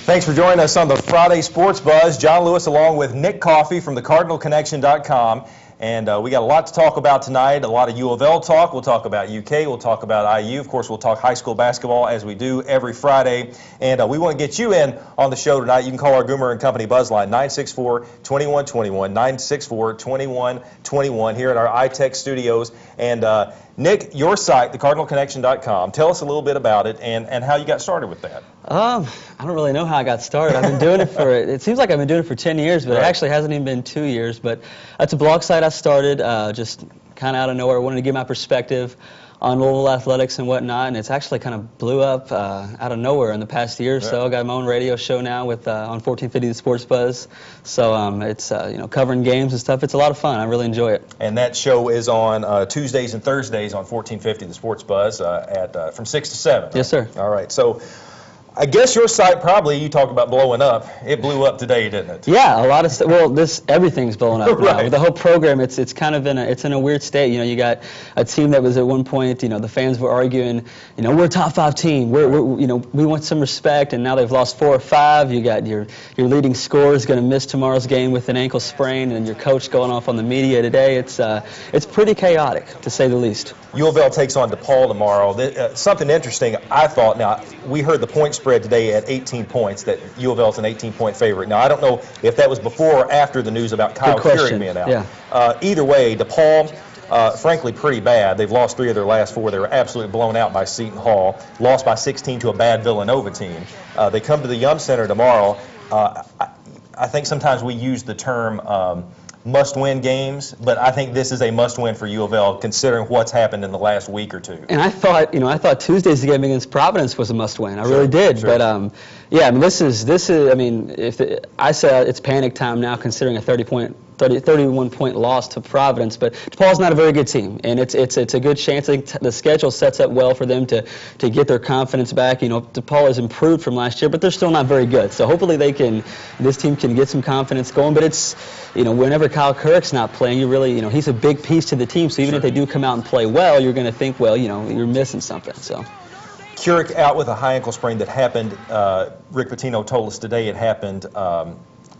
Thanks for joining us on the Friday Sports Buzz. John Lewis along with Nick Coffey from thecardinalconnection.com. And we got a lot to talk about tonight, a lot of U of L talk. We'll talk about UK, we'll talk about IU. Of course, we'll talk high school basketball as we do every Friday. And we want to get you in on the show tonight. You can call our Goomer & Company buzz line, 964-2121, 964-2121 here at our iTech studios. And Nick, your site, thecardinalconnection.com, tell us a little bit about it and how you got started with that. I don't really know how I got started. I've been doing it for, it seems like I've been doing it for 10 years, but It actually hasn't even been 2 years. But it's a blog site I started just kind of out of nowhere. I wanted to give my perspective on Louisville athletics and whatnot, and it's actually kind of blew up out of nowhere in the past year or so. I got my own radio show now with on 1450 The Sports Buzz. So it's covering games and stuff. It's a lot of fun. I really enjoy it. And that show is on Tuesdays and Thursdays on 1450 The Sports Buzz from 6 to 7. Right? Yes, sir. All right. So I guess your site probably, you talked about blowing up. It blew up today, didn't it? Yeah, a lot of everything's blowing up now. Right. The whole program, it's kind of in a weird state. You got a team that was at one point, the fans were arguing, we're a top 5 team. We want some respect, and now they've lost 4 or 5. You got your leading scorer is going to miss tomorrow's game with an ankle sprain, and your coach going off on the media today. It's pretty chaotic, to say the least. U of L takes on DePaul tomorrow. Something interesting, I thought. Now, we heard the point spread today at 18 points, that U of L is an 18-point favorite. Now, I don't know if that was before or after the news about Kyle Keurig being out. Yeah. Either way, DePaul, frankly, pretty bad. They've lost 3 of their last 4. They were absolutely blown out by Seton Hall, lost by 16 to a bad Villanova team. They come to the Yum Center tomorrow. I think sometimes we use the term must-win games, but I think this is a must-win for U of L, considering what's happened in the last week or two. And I thought Tuesday's game against Providence was a must-win. I really did. Sure. But yeah, I mean, this is. I mean, I say it's panic time now, considering a 31-point loss to Providence, but DePaul's not a very good team, and it's a good chance. I think the schedule sets up well for them to get their confidence back. DePaul has improved from last year, but they're still not very good. So hopefully this team can get some confidence going. But it's, whenever Kyle Kurik's not playing, you really, he's a big piece to the team. So even if they do come out and play well, you're going to think, well, you're missing something. So. Keurig out with a high ankle sprain that happened. Rick Pitino told us today it happened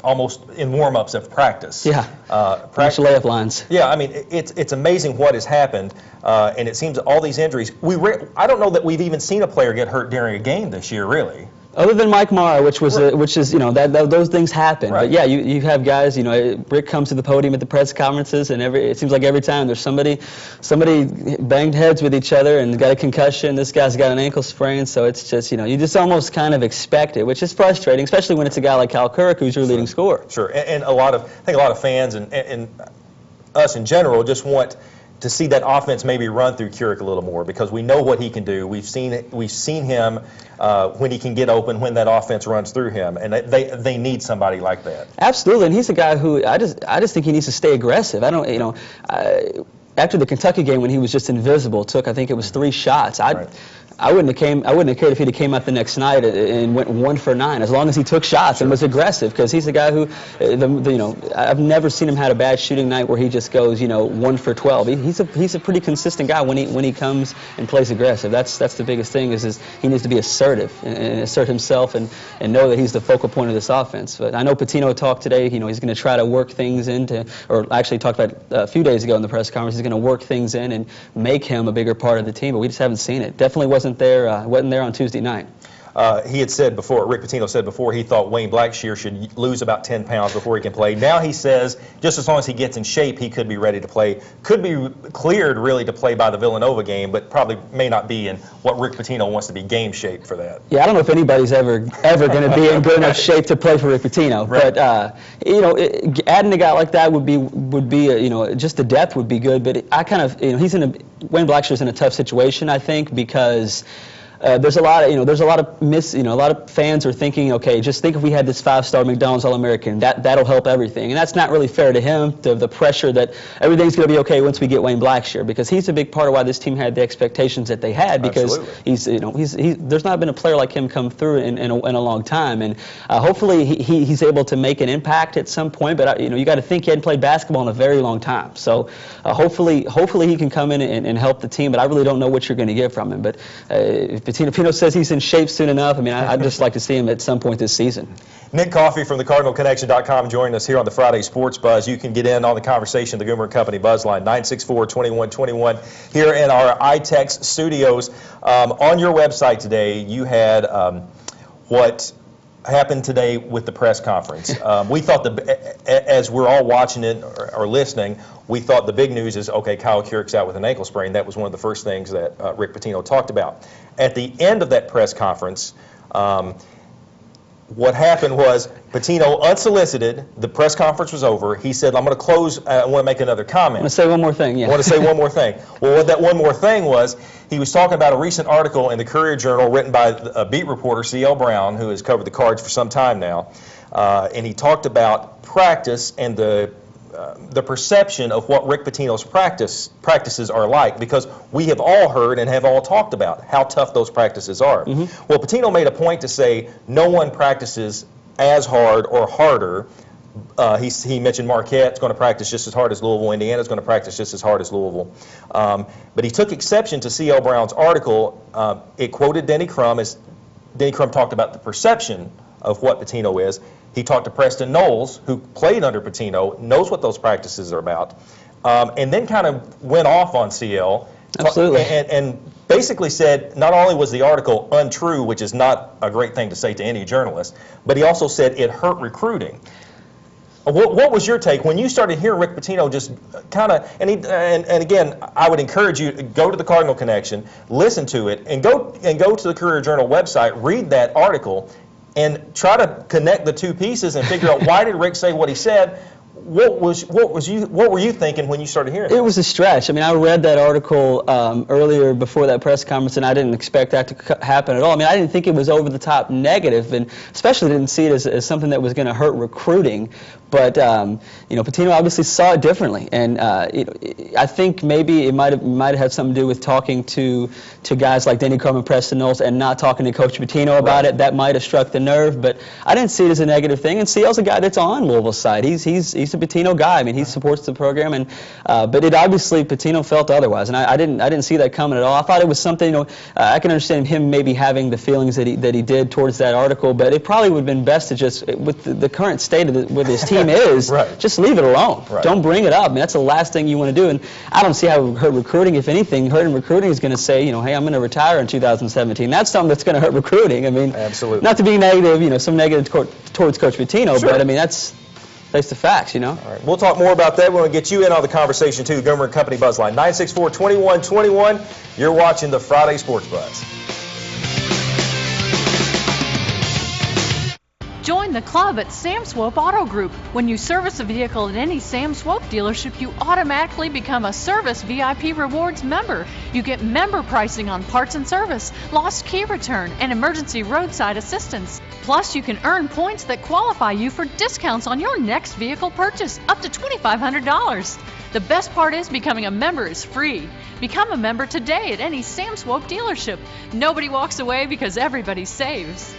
almost in warm-ups of practice. Yeah, practice layup lines. Yeah, I mean, it's amazing what has happened, and it seems that all these injuries, I don't know that we've even seen a player get hurt during a game this year, really. Other than Mike Mara, which is those things happen. Right. But yeah, you have guys. Rick comes to the podium at the press conferences, and it seems like every time there's somebody banged heads with each other and got a concussion. This guy's got an ankle sprain, so it's just you just almost kind of expect it, which is frustrating, especially when it's a guy like Kyle Kurik who's your leading scorer. Sure, and I think a lot of fans and us in general just want to see that offense maybe run through Keurig a little more, because we know what he can do. We've seen him when he can get open, when that offense runs through him, and they need somebody like that. Absolutely, and he's a guy who I just think he needs to stay aggressive. I don't, after the Kentucky game when he was just invisible, I think it was 3 shots. I wouldn't have cared if he'd have came out the next night and went 1 for 9, as long as he took shots and was aggressive, because he's a guy who, I've never seen him had a bad shooting night where he just goes, 1 for 12. He's a pretty consistent guy when he comes and plays aggressive. That's the biggest thing is he needs to be assertive and assert himself and know that he's the focal point of this offense. But I know Pitino talked today. He's going to try to work things into, or actually talked about a few days ago in the press conference. He's going to work things in and make him a bigger part of the team. But we just haven't seen it. Definitely wasn't there on Tuesday night. He had said before, Rick Pitino said before, he thought Wayne Blackshear should lose about 10 pounds before he can play. Now he says just as long as he gets in shape, he could be ready to play. Could be cleared really to play by the Villanova game, but probably may not be in what Rick Pitino wants to be game shape for that. Yeah, I don't know if anybody's ever going to be in good enough shape to play for Rick Pitino. Right. But adding a guy like that would be just the depth would be good. But I kind of Wayne Blackshear's in a tough situation, I think, because there's a lot of fans are thinking, okay, just think if we had this 5-star McDonald's All-American, that'll help everything, and that's not really fair to him. The pressure that everything's going to be okay once we get Wayne Blackshear, because he's a big part of why this team had the expectations that they had, because there's not been a player like him come through in a long time, and hopefully he's able to make an impact at some point. But you got to think he hadn't played basketball in a very long time, so hopefully he can come in and help the team. But I really don't know what you're going to get from him. But if Pitino says he's in shape soon enough. I mean, I'd just like to see him at some point this season. Nick Coffey from theCardinalConnection.com joining us here on the Friday Sports Buzz. You can get in on the conversation, the Goomer & Company Buzz line, 964-2121, here in our iTex studios. On your website today, you had what happened today with the press conference. We thought, as we're all watching it or listening, we thought the big news is, okay, Kyle Kurick's out with an ankle sprain. That was one of the first things that Rick Pitino talked about. At the end of that press conference, what happened was Pitino, unsolicited, the press conference was over. He said, I'm going to close, I want to make another comment. I want to say one more thing, yeah. I want to say one more thing. Well, what that one more thing was, he was talking about a recent article in the Courier-Journal written by a beat reporter, C.L. Brown, who has covered the Cards for some time now. And he talked about practice and the perception of what Rick Pitino's practices are like, because we have all heard and have all talked about how tough those practices are. Mm-hmm. Well, Pitino made a point to say no one practices as hard or harder. He mentioned Marquette's going to practice just as hard as Louisville. Indiana's going to practice just as hard as Louisville. But he took exception to C.L. Brown's article. It quoted Denny Crum, as Denny Crum talked about the perception of what Pitino is. He talked to Preston Knowles, who played under Pitino, knows what those practices are about, and then kind of went off on CL. Absolutely. And basically said not only was the article untrue, which is not a great thing to say to any journalist, but he also said it hurt recruiting. What was your take when you started hearing Rick Pitino just kind of, and again, I would encourage you to go to the Cardinal Connection, listen to it, and go to the Courier-Journal website, read that article, and try to connect the two pieces and figure out why did Rick say what he said. What were you thinking when you started hearing it? It was a stretch. I mean, I read that article earlier before that press conference, and I didn't expect that to happen at all. I mean, I didn't think it was over the top negative, and especially didn't see it as something that was going to hurt recruiting. But you know, Pitino obviously saw it differently, and I think maybe it might have had something to do with talking to guys like Denny Crum and Preston Knowles and not talking to Coach Pitino about it. That might have struck the nerve, but I didn't see it as a negative thing. And CL's a guy that's on Louisville's side. He's a Pitino guy. I mean, he supports the program, and but it obviously Pitino felt otherwise, and I didn't see that coming at all. I thought it was something. You know, I can understand him maybe having the feelings that he did towards that article, but it probably would have been best to just, with the current state of with his team is, just leave it alone. Don't bring it up. I mean, that's the last thing you want to do. And I don't see how it hurt recruiting. If anything, hurting recruiting is going to say, you know, hey, I'm going to retire in 2017. That's something that's going to hurt recruiting. I mean, absolutely. Not to be negative, you know, some negative towards Coach Pitino, but I mean that's the facts, you know. All right. We'll talk more about that. We want to get you in on the conversation too. Goomer & Company Buzz Line 964-2121. You're watching the Friday Sports Buzz. Join the club at Sam Swope Auto Group. When you service a vehicle at any Sam Swope dealership, you automatically become a Service VIP Rewards member. You get member pricing on parts and service, lost key return, and emergency roadside assistance. Plus, you can earn points that qualify you for discounts on your next vehicle purchase, up to $2,500. The best part is becoming a member is free. Become a member today at any Sam Swope dealership. Nobody walks away because everybody saves.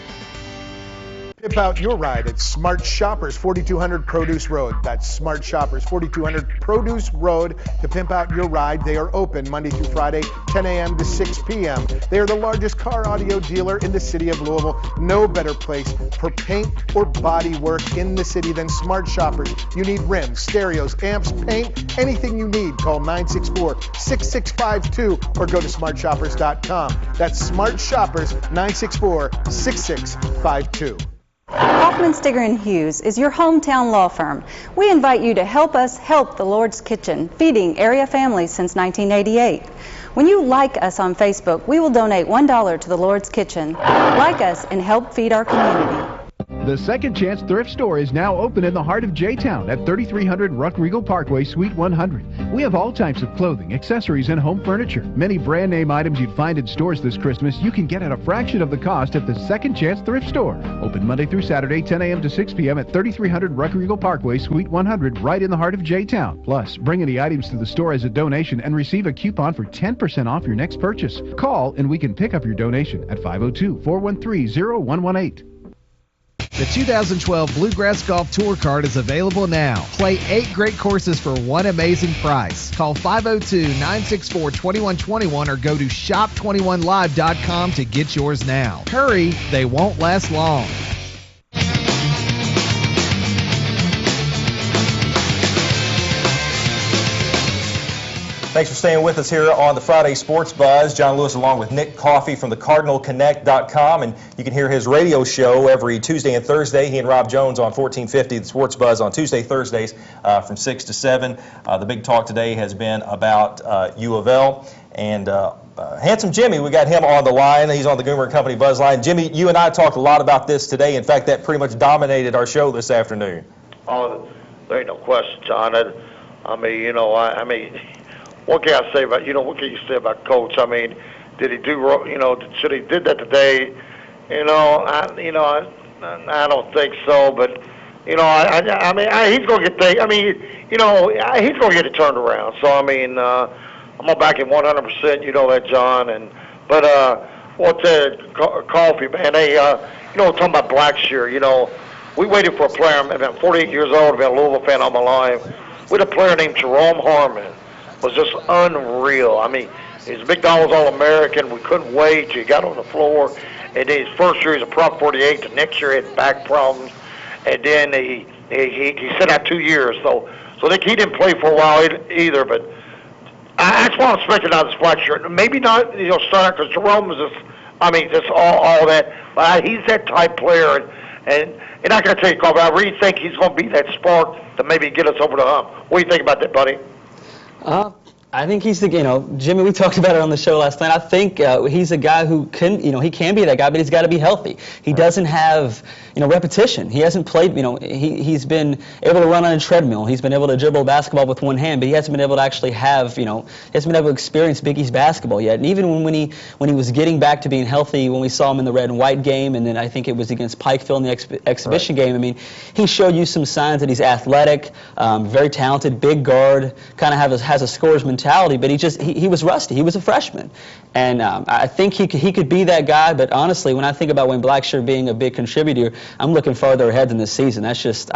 Pimp out your ride at Smart Shoppers, 4200 Produce Road. That's Smart Shoppers, 4200 Produce Road to pimp out your ride. They are open Monday through Friday, 10 a.m. to 6 p.m. They are the largest car audio dealer in the city of Louisville. No better place for paint or body work in the city than Smart Shoppers. You need rims, stereos, amps, paint, anything you need. Call 964-6652 or go to smartshoppers.com. That's Smart Shoppers, 964-6652. Hoffman, Stigger & Hughes is your hometown law firm. We invite you to help us help the Lord's Kitchen, feeding area families since 1988. When you like us on Facebook, we will donate $1 to the Lord's Kitchen. Like us and help feed our community. The Second Chance Thrift Store is now open in the heart of J-Town at 3300 Ruck Regal Parkway, Suite 100. We have all types of clothing, accessories, and home furniture. Many brand name items you'd find in stores this Christmas you can get at a fraction of the cost at the Second Chance Thrift Store. Open Monday through Saturday, 10 a.m. to 6 p.m. at 3300 Ruck Regal Parkway, Suite 100, right in the heart of J-Town. Plus, bring any items to the store as a donation and receive a coupon for 10% off your next purchase. Call and we can pick up your donation at 502-413-0118. The 2012 Bluegrass Golf Tour Card is available now. Play 8 great courses for one amazing price. Call 502-964-2121 or go to shop21live.com to get yours now. Hurry, they won't last long. Thanks for staying with us here on the Friday Sports Buzz. John Lewis along with Nick Coffey from the CardinalConnect.com, and you can hear his radio show every Tuesday and Thursday. He and Rob Jones on 1450, the Sports Buzz on Tuesday, Thursdays from 6 to 7. The big talk today has been about U of L, and Handsome Jimmy, we got him on the line. He's on the Goomer & Company Buzz line. Jimmy, you and I talked a lot about this today. In fact, that pretty much dominated our show this afternoon. Oh, there ain't no question, John. I mean, what can I say about, what can you say about Coach? I mean, did he do, should he did that today? I don't think so, but, he's going to get he's going to get it turned around. So, I mean, I'm going to back him 100%, you know that, John. But Coffey, man, talking about Blackshear, we waited for a player. I've been 48 years old. I've been a Louisville fan all my life. We had a player named Jerome Harmon. Was just unreal. I mean, he's a McDonald's All-American. We couldn't wait till he got on the floor. And then his first year, he's a Prop 48. The next year, he had back problems. And then he sat out 2 years. So he didn't play for a while either. But that's what I'm expecting out of this Blackshear. Maybe not, start out because Jerome was just all that. But he's that type player. And I got to tell you, Coffey, I really think he's going to be that spark to maybe get us over the hump. What do you think about that, buddy? I think he's Jimmy, we talked about it on the show last night. I think he's a guy who can, he can be that guy, but he's got to be healthy. He doesn't have, repetition. He hasn't played, he's been able to run on a treadmill. He's been able to dribble a basketball with one hand, but he hasn't been able to actually have, he hasn't been able to experience Big East basketball yet. And even when he was getting back to being healthy, when we saw him in the red and white game, and then I think it was against Pikeville in the exhibition game, he showed you some signs that he's athletic, very talented, big guard, kind of has a scorer's mentality, but he was rusty. He was a freshman. And I think he could be that guy, but honestly, when I think about Wayne Blackshear being a big contributor, I'm looking farther ahead than this season. I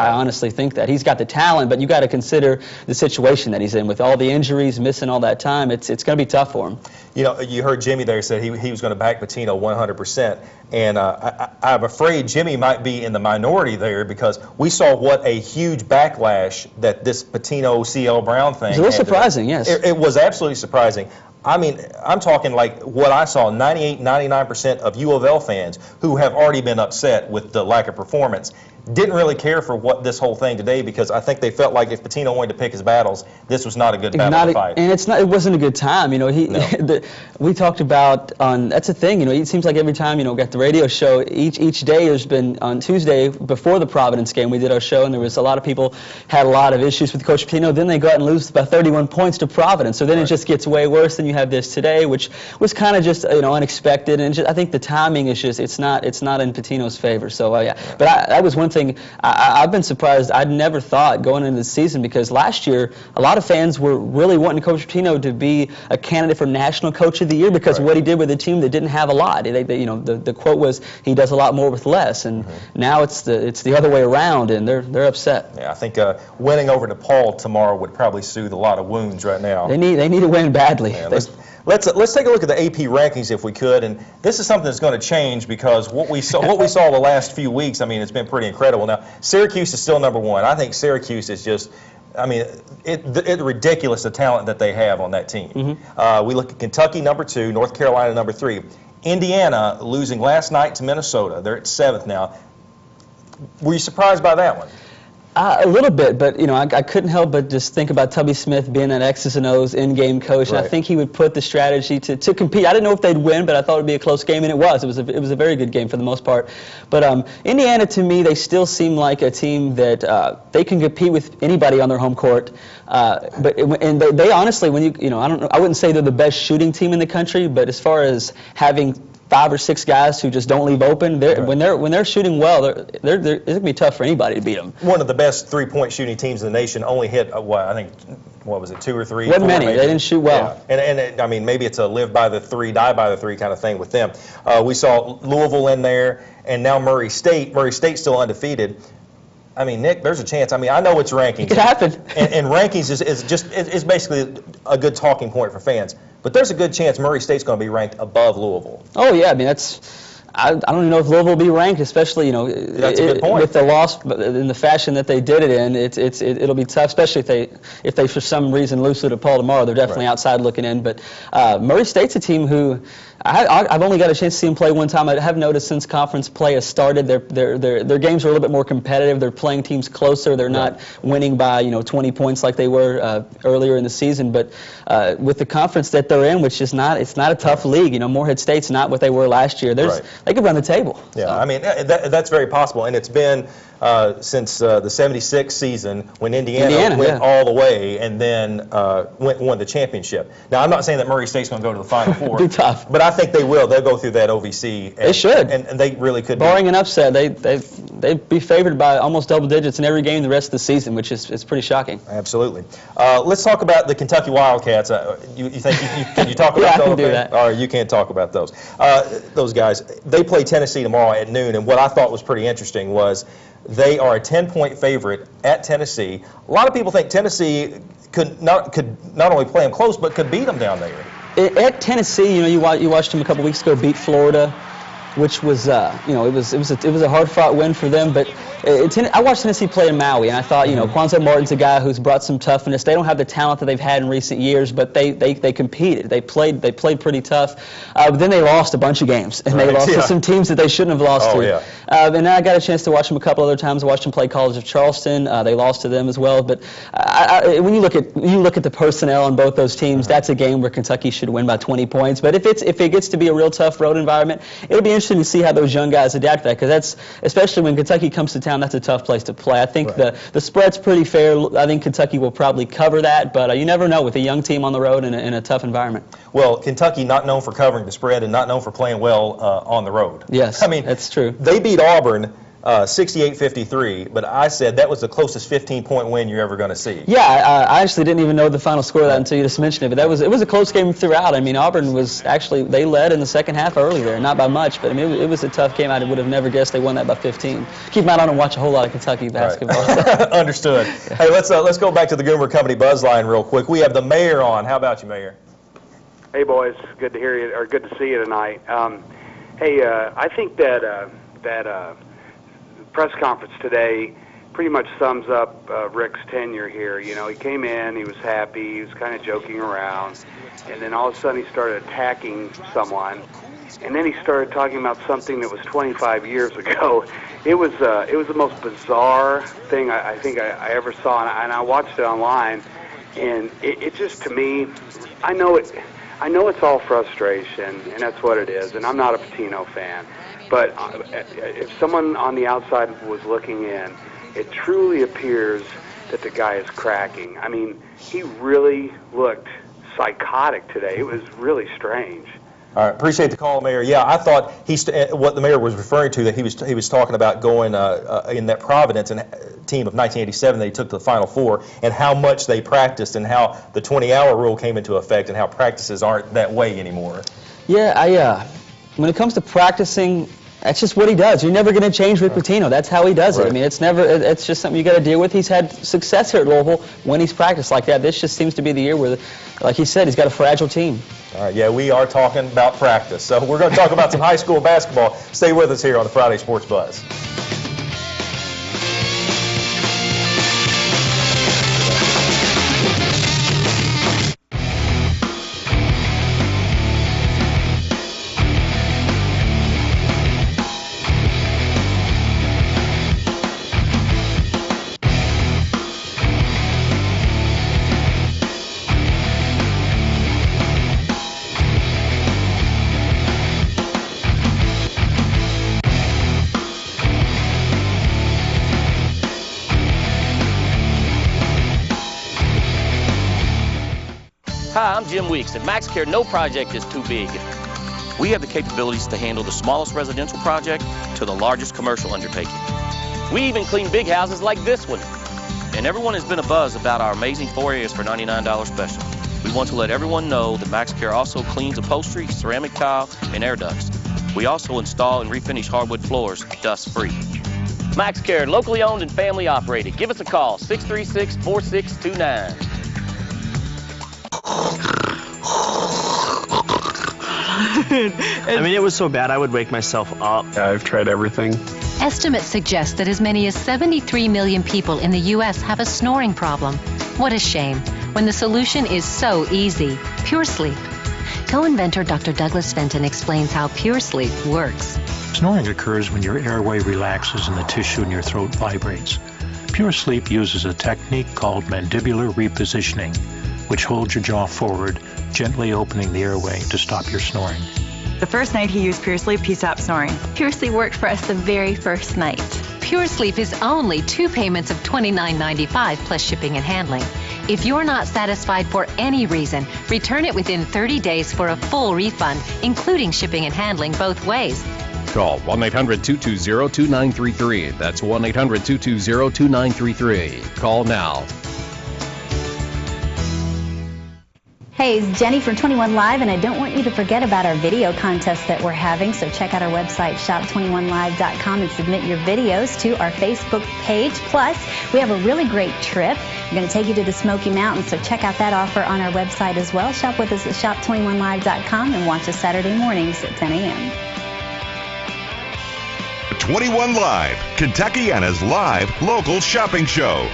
honestly think that. He's got the talent, but you got to consider the situation that he's in. With all the injuries, missing all that time, it's going to be tough for him. You heard Jimmy there said he was going to back Pitino 100%, and I'm afraid Jimmy might be in the minority there because we saw what a huge backlash that this Pitino CL Brown thing. It was a little surprising, yes. It was absolutely surprising. I mean, I'm talking like what I saw, 98, 99% of U of L fans who have already been upset with the lack of performance didn't really care for this whole thing today because I think they felt like if Pitino wanted to pick his battles, this was not a good battle to fight. And it wasn't a good time. We talked about that's the thing. It seems like every time got the radio show each day. There's been on Tuesday before the Providence game we did our show, and there was a lot of people had a lot of issues with Coach Pitino. Then they go out and lose by 31 points to Providence. So then it just gets way worse. Than you have this today, which was kind of just unexpected. And I think the timing is just it's not in Pitino's favor. So yeah, but that was one thing I've been surprised. I'd never thought going into the season because last year a lot of fans were really wanting Coach Pitino to be a candidate for National Coach of the Year because of what he did with a team that didn't have a lot. The quote was he does a lot more with less, and now it's the other way around, and they're upset. Yeah, I think winning over DePaul tomorrow would probably soothe a lot of wounds right now. They need to win badly. Yeah, let's take a look at the AP rankings if we could, and this is something that's going to change because what we saw the last few weeks. I mean, it's been pretty incredible. Now, Syracuse is still number one. I think Syracuse is just, it's ridiculous the talent that they have on that team. We look at Kentucky number 2, North Carolina number 3, Indiana losing last night to Minnesota. They're at 7th now. Were you surprised by that one? A little bit, but I couldn't help but just think about Tubby Smith being an X's and O's in-game coach, and I think he would put the strategy to compete. I didn't know if they'd win, but I thought it would be a close game, and it was. It was a very good game for the most part. But Indiana, to me, they still seem like a team that they can compete with anybody on their home court. And they honestly, when I don't know, I wouldn't say they're the best shooting team in the country, but as far as having 5 or 6 guys who just don't leave open. When they're shooting well, it's gonna be tough for anybody to beat them. One of the best three-point shooting teams in the nation only hit I think. What was it, 2 or 3? Wasn't many. Maybe. They didn't shoot well. Yeah. And I mean, maybe it's a live by the 3, die by the 3 kind of thing with them. We saw Louisville in there, and now Murray State. Murray State's still undefeated. I mean, Nick, there's a chance. I mean, I know it's rankings. It could happen. And rankings is basically a good talking point for fans. But there's a good chance Murray State's going to be ranked above Louisville. Oh yeah, I mean I don't even know if Louisville will be ranked, especially That's a good point. With the loss in the fashion that they did it in. It'll be tough, especially if they for some reason lose to DePaul tomorrow. They're definitely outside looking in. But Murray State's a team who I've only got a chance to see them play one time. I have noticed since conference play has started, their games are a little bit more competitive. They're playing teams closer. They're not winning by 20 points like they were earlier in the season. But with the conference that they're in, which is it's not a tough league. Morehead State's not what they were last year. They could run the table. Yeah, so. I mean that's very possible, and it's been since the '76 season when Indiana went all the way and then won the championship. Now I'm not saying that Murray State's going to go to the Final Four. Be tough, but I think they will. They'll go through that OVC. And, they should, and they really could. Barring an upset, they'd be favored by almost double digits in every game the rest of the season, which is pretty shocking. Absolutely. Let's talk about the Kentucky Wildcats. You think can you talk about those? I can do that. Or you can't talk about those. Those guys. They play Tennessee tomorrow at noon, and what I thought was pretty interesting was they are a 10-point favorite at Tennessee. A lot of people think Tennessee could not only play them close, but could beat them down there. At Tennessee, you watched them a couple weeks ago beat Florida, which was it was a hard-fought win for them. But I watched Tennessee play in Maui, and I thought Quanzo Martin's a guy who's brought some toughness. They don't have the talent that they've had in recent years, but they competed. They played pretty tough. But then they lost a bunch of games, and they lost to some teams that they shouldn't have lost to. Yeah. And then I got a chance to watch them a couple other times. I watched them play College of Charleston. They lost to them as well. But when you look at the personnel on both those teams, that's a game where Kentucky should win by 20 points. But if it gets to be a real tough road environment, it'll be interesting to see how those young guys adapt to that, because that's, especially when Kentucky comes to town, that's a tough place to play. I think the spread's pretty fair. I think Kentucky will probably cover that, but you never know with a young team on the road in a tough environment. Well, Kentucky not known for covering the spread and not known for playing well on the road. Yes, I mean that's true. They beat Auburn 68-53, but I said that was the closest 15-point win you're ever going to see. Yeah, I actually didn't even know the final score of that until you just mentioned it. But it was a close game throughout. I mean, Auburn was actually, they led in the second half early there, not by much, but I mean it was a tough game. I would have never guessed they won that by 15. Keep my eye on and watch a whole lot of Kentucky basketball. Right. Understood. Hey, let's go back to the Goomer Company buzz line real quick. We have the mayor on. How about you, Mayor? Hey, boys. Good to hear you, or good to see you tonight. I think that press conference today pretty much sums up Rick's tenure here. He came in, he was happy, he was kind of joking around, and then all of a sudden he started attacking someone, and then he started talking about something that was 25 years ago. It was the most bizarre thing I think I ever saw, and I watched it online, and it just, to me, I know it's all frustration, and that's what it is, and I'm not a Pitino fan. But if someone on the outside was looking in, it truly appears that the guy is cracking. I mean, he really looked psychotic today. It was really strange. All right, appreciate the call, Mayor. Yeah, I thought what the mayor was referring to, that he was talking about going in that Providence and team of 1987 they took to the Final Four, and how much they practiced and how the 20-hour rule came into effect and how practices aren't that way anymore. Yeah, when it comes to practicing, that's just what he does. You're never going to change Rick Pitino. That's how he does it. I mean, it's just something you got to deal with. He's had success here at Louisville when he's practiced like that. This just seems to be the year where, like he said, he's got a fragile team. All right, yeah, we are talking about practice. So we're going to talk about some high school basketball. Stay with us here on the Friday Sports Buzz. Hi, I'm Jim Weeks. At MaxCare, no project is too big. We have the capabilities to handle the smallest residential project to the largest commercial undertaking. We even clean big houses like this one. And everyone has been abuzz about our amazing 4 areas for $99 special. We want to let everyone know that MaxCare also cleans upholstery, ceramic tile, and air ducts. We also install and refinish hardwood floors dust-free. MaxCare, locally owned and family operated. Give us a call, 636-4629. I mean, it was so bad I would wake myself up. I've tried everything. Estimates suggest that as many as 73 million people in the U.S. have a snoring problem. What a shame, when the solution is so easy. Pure Sleep. Co-inventor Dr. Douglas Fenton explains how Pure Sleep works. Snoring occurs when your airway relaxes and the tissue in your throat vibrates. Pure Sleep uses a technique called mandibular repositioning, which holds your jaw forward, gently opening the airway to stop your snoring. The first night he used Pure Sleep, he stopped snoring. Pure Sleep worked for us the very first night. Pure Sleep is only 2 payments of $29.95 plus shipping and handling. If you're not satisfied for any reason, return it within 30 days for a full refund, including shipping and handling both ways. Call 1-800-220-2933. That's 1-800-220-2933. Call now. Hey, it's Jenny from 21 Live, and I don't want you to forget about our video contest that we're having. So check out our website, shop21live.com, and submit your videos to our Facebook page. Plus, we have a really great trip. We're going to take you to the Smoky Mountains, so check out that offer on our website as well. Shop with us at shop21live.com and watch us Saturday mornings at 10 a.m. 21 Live, Kentuckiana's live local shopping show.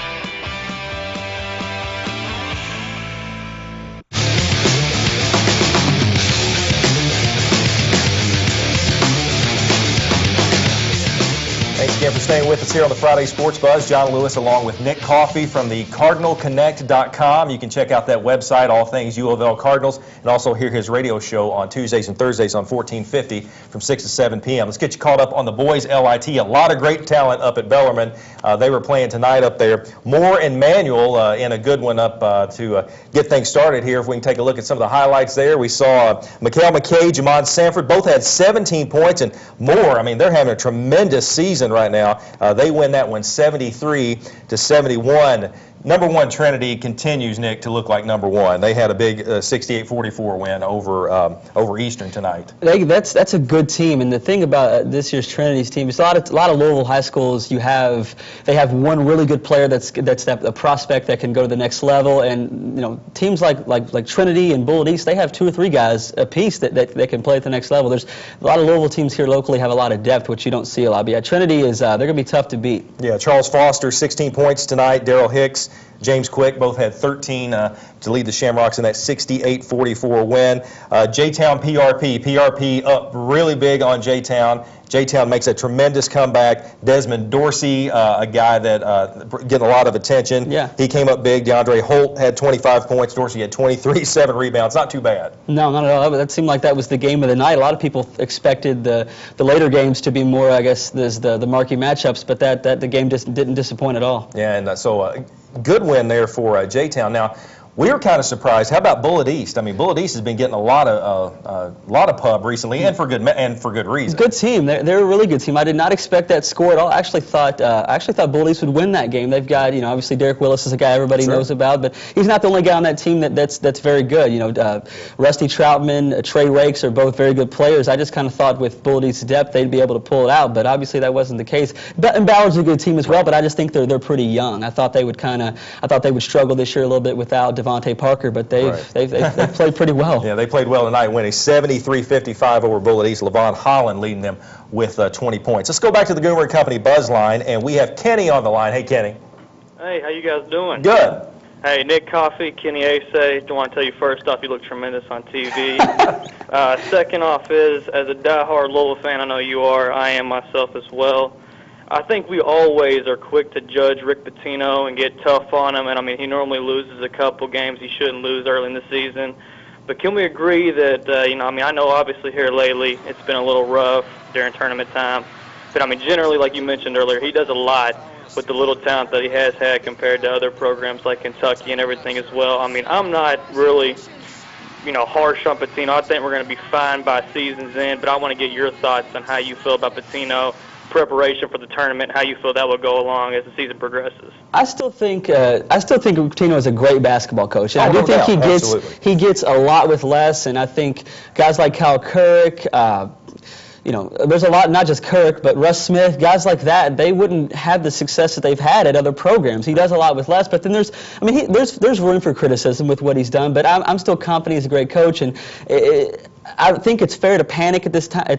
Thanks again for staying with us here on the Friday Sports Buzz. John Lewis along with Nick Coffey from the CardinalConnect.com. You can check out that website, all things U of L Cardinals, and also hear his radio show on Tuesdays and Thursdays on 1450 from 6 to 7 p.m. Let's get you caught up on the boys LIT. A lot of great talent up at Bellarmine. They were playing tonight up there. Moore and Manuel in a good one up to get things started here. If we can take a look at some of the highlights there, we saw Mikhail McKay, Jamon Sanford, both had 17 points, and Moore, I mean, they're having a tremendous season right now. They win that one 73-71. Number one Trinity continues, Nick, to look like number one. They had a big 68-44 win over Eastern tonight. That's a good team, and the thing about this year's Trinity's team is a lot of Louisville high schools. They have one really good player that's a prospect that can go to the next level, and teams like Trinity and Bullitt East, they have 2 or 3 guys apiece that can play at the next level. There's a lot of Louisville teams here locally have a lot of depth, which you don't see a lot. But yeah, Trinity is they're going to be tough to beat. Yeah, Charles Foster 16 points tonight. Darrell Hicks, James Quick both had 13 to lead the Shamrocks in that 68-44 win. J-Town PRP up really big on J-Town. J-Town makes a tremendous comeback. Desmond Dorsey, a guy that getting a lot of attention. Yeah. He came up big. DeAndre Holt had 25 points. Dorsey had 23, 7 rebounds. Not too bad. No, not at all. That seemed like that was the game of the night. A lot of people expected the later games to be more, I guess, the marquee matchups, but the game just didn't disappoint at all. Yeah, and so good win there for J-Town. Now, we were kind of surprised. How about Bullitt East? I mean, Bullitt East has been getting a lot of pub recently, and for good reason. Good team. They're a really good team. I did not expect that score at all. I actually thought Bullitt East would win that game. They've got obviously Derek Willis is a guy everybody knows about, but he's not the only guy on that team that's very good. Rusty Troutman, Trey Rakes are both very good players. I just kind of thought with Bullitt East's depth they'd be able to pull it out, but obviously that wasn't the case. And Ballard's a good team as well, but I just think they're pretty young. I thought they would struggle this year a little bit without Devontae Parker, but they've played pretty well. Yeah, they played well tonight, winning 73-55 over Bullitt East. Levon Holland leading them with 20 points. Let's go back to the Goomer & Company Buzz line, and we have Kenny on the line. Hey, Kenny. Hey, how you guys doing? Good. Hey, Nick Coffey, Kenny Asay. Don't want to tell you first off, you look tremendous on TV. Second off is, as a diehard Louisville fan, I know you are, I am myself as well. I think we always are quick to judge Rick Pitino and get tough on him, and I mean he normally loses a couple games he shouldn't lose early in the season. But can we agree that I know obviously here lately it's been a little rough during tournament time, but I mean generally, like you mentioned earlier, he does a lot with the little talent that he has had compared to other programs like Kentucky and everything as well. I mean I'm not really harsh on Pitino. I think we're going to be fine by season's end, but I want to get your thoughts on how you feel about Pitino, preparation for the tournament, how you feel that will go along as the season progresses. I still think Pitino is a great basketball coach, and I do think he gets a lot with less. And I think guys like Kyle Kirk, there's a lot, not just Kirk, but Russ Smith, guys like that, they wouldn't have the success that they've had at other programs. He does a lot with less, but then there's room for criticism with what he's done. But I'm still confident he's a great coach, and I think it's fair to panic at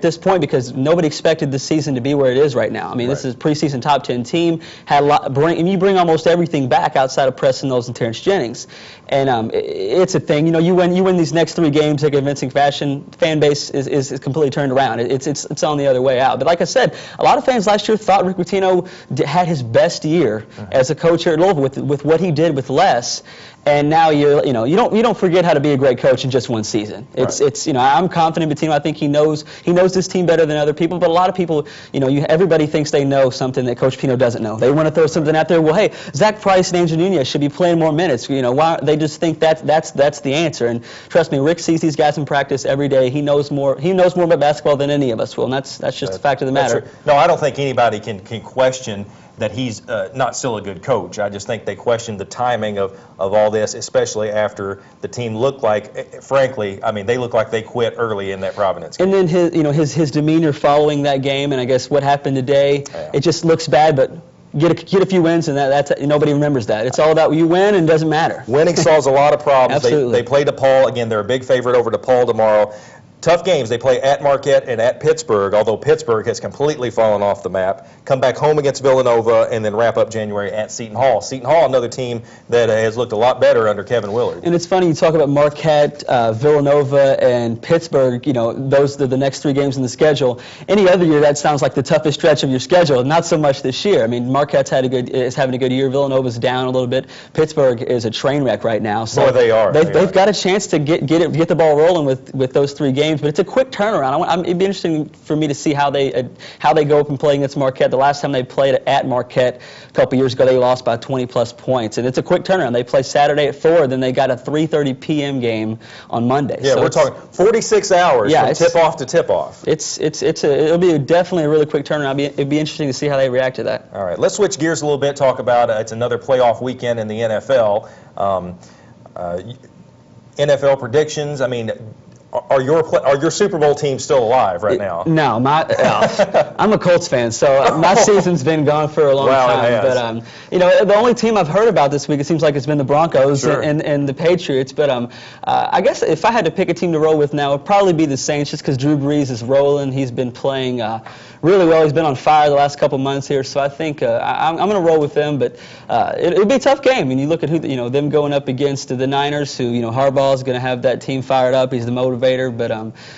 this point because nobody expected the season to be where it is right now. I mean, This is a preseason top 10 team. And you bring almost everything back outside of Preston Knowles and Terrence Jennings, and it's a thing. You win these next 3 games in a convincing fashion. Fan base is completely turned around. It's on the other way out. But like I said, a lot of fans last year thought Rick Pitino had his best year as a coach here at Louisville with what he did with less. And now you don't forget how to be a great coach in just one season. I'm confident in Pitino. I think he knows this team better than other people. But a lot of people, everybody thinks they know something that Coach Pitino doesn't know. They want to throw something out there. Well, hey, Zach Price and Angel Nunez should be playing more minutes. Why they just think that's the answer. And trust me, Rick sees these guys in practice every day. He knows more about basketball than any of us will. And that's just a fact of the matter. No, I don't think anybody can question that he's not still a good coach. I just think they question the timing of all this, especially after the team looked like, frankly, they looked like they quit early in that Providence game. And then his demeanor following that game, and I guess what happened today, it just looks bad, but get a few wins, and that's nobody remembers that. It's all about you win, and it doesn't matter. Winning solves a lot of problems. Absolutely. They play DePaul. Again, they're a big favorite over DePaul tomorrow. Tough games. They play at Marquette and at Pittsburgh, although Pittsburgh has completely fallen off the map. Come back home against Villanova and then wrap up January at Seton Hall. Seton Hall, another team that has looked a lot better under Kevin Willard. And it's funny, you talk about Marquette, Villanova, and Pittsburgh, those are the next 3 games in the schedule. Any other year, that sounds like the toughest stretch of your schedule. Not so much this year. Marquette's is having a good year. Villanova's down a little bit. Pittsburgh is a train wreck right now. So boy, they are. They've got a chance to get the ball rolling with those 3 games. But it's a quick turnaround. It'd be interesting for me to see how they go up and play against Marquette. The last time they played at Marquette a couple years ago, they lost by 20-plus points. And it's a quick turnaround. They play Saturday at 4, then they got a 3:30 p.m. game on Monday. Yeah, so we're talking 46 hours from tip-off to tip-off. It'll be definitely a really quick turnaround. It'd be interesting to see how they react to that. All right, let's switch gears a little bit. Talk about it's another playoff weekend in the NFL. NFL predictions. Are your Super Bowl teams still alive right now? No, I'm a Colts fan, so my season's been gone for a long time. But the only team I've heard about this week, it seems like it's been the Broncos and the Patriots. But I guess if I had to pick a team to roll with now, it'd probably be the Saints, just because Drew Brees is rolling. He's been playing really well. He's been on fire the last couple months here, so I think I'm going to roll with them. But it'll be a tough game. And you look at them going up against the Niners, who Harbaugh's going to have that team fired up. He's the motivator. But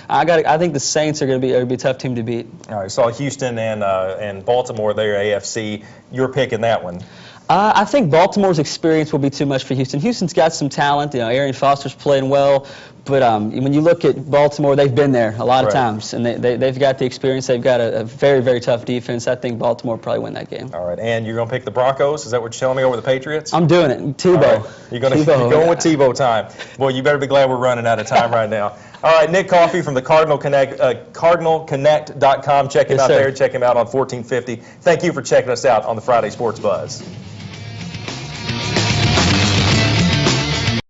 I think the Saints are going to be a tough team to beat. All right, so Houston and Baltimore, they're AFC. You're picking that one. I think Baltimore's experience will be too much for Houston. Houston's got some talent. Arian Foster's playing well. But when you look at Baltimore, they've been there a lot of times, and they've got the experience. They've got a very, very tough defense. I think Baltimore will probably win that game. All right, and you're going to pick the Broncos? Is that what you're telling me, over the Patriots? I'm doing it. Tebow. Right. You're going with Tebow time. Boy, you better be glad we're running out of time right now. All right, Nick Coffey from the Cardinal Connect, CardinalConnect.com. Check him out there. Check him out on 1450. Thank you for checking us out on the Friday Sports Buzz.